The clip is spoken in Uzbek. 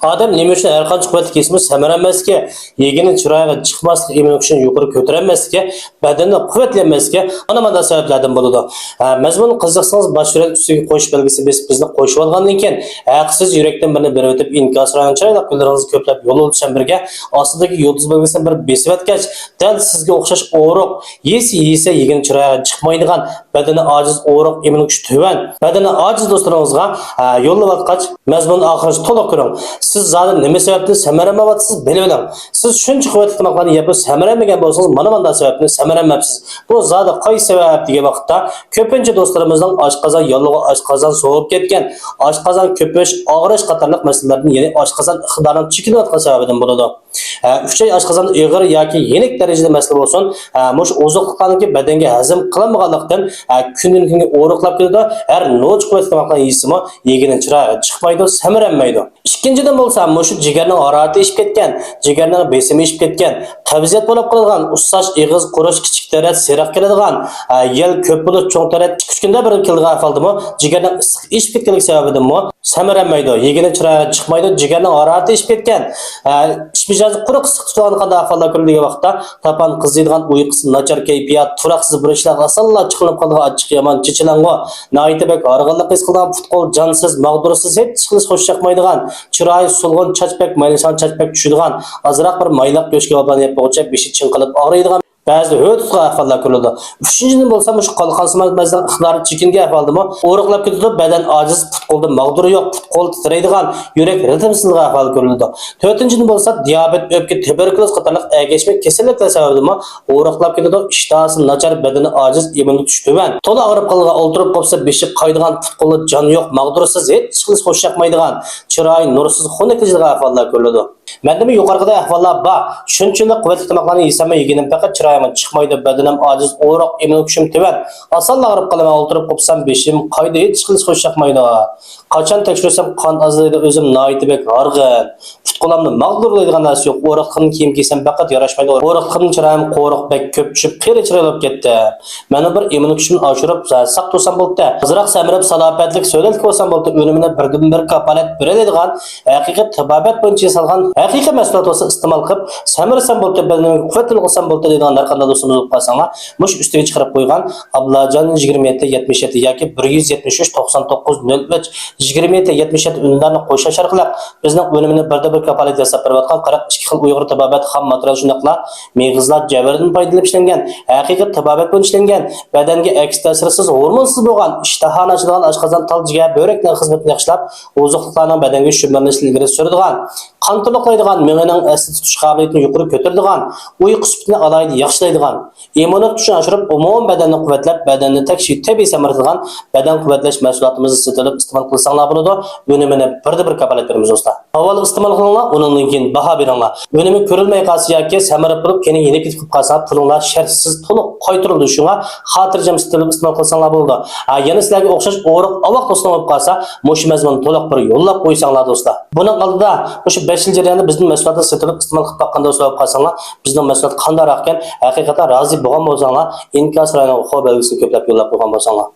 Adam nima uchun har qancha quvvatli kesimiz samara emasga, yegini chiroyiga chiqmaslik immun kuchini yuqori ko'tarolmasga, badanni quvvatlanmasga ana mana sabablardan bo'ladi. Mazmun qiziqsangiz bosh yurak ustiga qo'yish belgisi bizni qo'shib olgandan keyin, haqsiz yurakdan birini berib o'tib inkas ranchaylar qo'llaringizni ko'plab yo'l o'tishdan birga ostidagi yulduz belgisini bir besib o'tgach, dal sizga o'xshash o'roq, yesa yegini chiroyiga chiqmaydigan, badani ojiz o'roq immun kuchi tuvan, badani ojiz do'stlaringizga yo'llayotgach, mazmun oxirida to'liq ko'ring. Siz zaten nima sababdan samaramavsiz bilib oling. Siz shuncha quvvatli tomoqlarni yeb samaramagan bo'lsangiz, mana bunday sababdan samaramabsiz. Bu zaten qaysi sabab degan vaqtda ko'pincha do'stlarimizning oshqozon yo'lig'i oshqozon sovib ketgan, oshqozon ko'pish, og'rish qatorliq masalalardan, ya'ni oshqozon iqtidorining chekinayotgan sababidan bo'ladi. 3 oy oshqozon og'ir yoki yenik darajada masala bo'lsin, mush oziqlarni badanga hazm qilinmaganlikdan kundan kunga o'riqlab keladi. Har noch quvvatli tomoqlarni yeysimi, yegini chiroyi chiqmaydi, samaranmaydi. Ikkinchidan bo'lsa, mushu jigarning harorati ishib ketgan, jigarning besimi ishib ketgan, qabziyat bo'lib qolgan, ussash, ig'iz qurish, kichik tarat, seriq keladigan, yel ko'p bo'lib cho'ng tarat kunda bir kelgan ahvoldami, jigarning ishib ketganlik sababidanmi samaranmaydi, yegini chiroyi chiqmaydi, jigarning harorati ishib ketgan, ishmijozi quruq issiq tutgan qanday ahvollar ko'rilgan vaqtda tapan qiziydigan, uyqusi nachar kayfiyat, turaqsiz bo'lishlar, asallar chiqilib qolgan achchiq yomon chechelang'o, noyitibak organlar his qilgan futqol, jonsiz, mag'dursiz, hech chiqilish xo'sh chaqmaydigan, chiroyi sulg'un, chachpak, maylisan chachpak tushadigan, azroq bir mayliq go'shga olib bo'g'cha beshi chinqilib og'riydigan ba'zi o'tqa ahvollar ko'riladi. Uchinchidan bo'lsa, shu qalqonsimaz bazdan iqtidori chekingan ahvoldami, o'riqlab ketadi, badan ojiz, futqolda mag'duri yo'q, futqol titraydigan, yurak ritmsizligi ahvol ko'riladi. To'rtinchidan bo'lsa, diabet, o'pka, tuberkuloz qatorliq agashma kasalliklar sababidami o'riqlab ketadi, ishtahasi nachar, badani ojiz, immunity kuchi tuvan. To'la og'rib qolgan, o'ltirib qolsa beshi qaydigan, futqolda jon yo'q, mag'dursiz, hech chiqilish xo'sh chaqmaydigan, chiroyi nursiz, xunuklijiga ahvollar ko'riladi. Mendimi yuqorida ahvollar bor. Shunchalik quvvatli tomoqlarni yesam, yeginim faqat chiroyim chiqmaydi, badanim ojiz, o'roq, immun kuchim tuvan. Oson og'rib qolaman, o'ltirib qopsam beshim qayda hech chiqilish xo'sh chaqmaydi. Qachon tekshirsam qon azlaydi, o'zim noyitibek organ. Futqolamni mag'durlaydigan narsa yo'q. O'roqni kiyim kiysam faqat yarashmaydi. O'roqni chiroyim qo'riq bek ko'p tushib, qiyri chiroylab ketdi. Meni bir immun kuchimni oshirib, saq tursam bo'ldi. Azroq samirib salobatlik so'lalik bo'lsam bo'ldi, o'limini birdan bir kapolat beradigan, haqiqiy tabobat bo'yicha yasalgan haqiqiy mahsulot bo'lsa iste'mol qilib, samirsam bo'ldi, badani quvvatli qilsam bo'ldi degan har qanday do'stimiz bo'lib qolsanglar, mush ustiga chiqarib qo'ygan Ablajon 27 77 yoki 173 99 03 27 77 unlarni qo'shish orqali bizning o'limini birda bir kapolat yasab berayotgan 42 xil Uyg'ur tabobat ham material shunaqla meg'izlar javardan foydalanib ishlangan, haqiqiy tabobat bilan ishlangan, badanga aks ta'sirsiz, hormonsiz bo'lgan, ishtaha ochadigan oshqozon tal jigar böreklar xizmatini yaxshilab, oziqlarning badanga shumlanishini ilgari suradigan, qon to'liqlaydigan, miyaning asli tutish qobiliyatini yuqori ko'taradigan, uyqu sifatini alayda yaxshilaydigan, immunit kuchini oshirib, umuman badanni quvvatlab, badanni takshi tabiiy samaradigan badan quvvatlash mahsulotimizni sotilib iste'mol qilsanglar bo'ladi. Unumini birda bir kapolat beramiz do'stlar. Avval iste'mol qilinglar, undan keyin baho beringlar. Unumi ko'rilmay qolsa yoki samarab bo'lib, keyin yenib ketib qolsa, pulinglar shartsiz to'liq qaytarildi. Shunga xotirjam iste'mol qilsanglar bo'ladi. Yana sizlarga o'xshash o'riq avoq do'stlar bo'lib qolsa, mush mazmun to'liq bir yo'llab qo'ysanglar do'stlar. Buning oldida shu 5 yil jarayonida bizning mahsulotni sotilib iste'mol qilib baqqanda do'stlar bo'lib qolsanglar, bizning mahsulot qanday ekan, haqiqatan rozi bo'lgan bo'lsanglar, inkas rayoni belgisini ko'plab yo'llab qo'ygan bo'lsanglar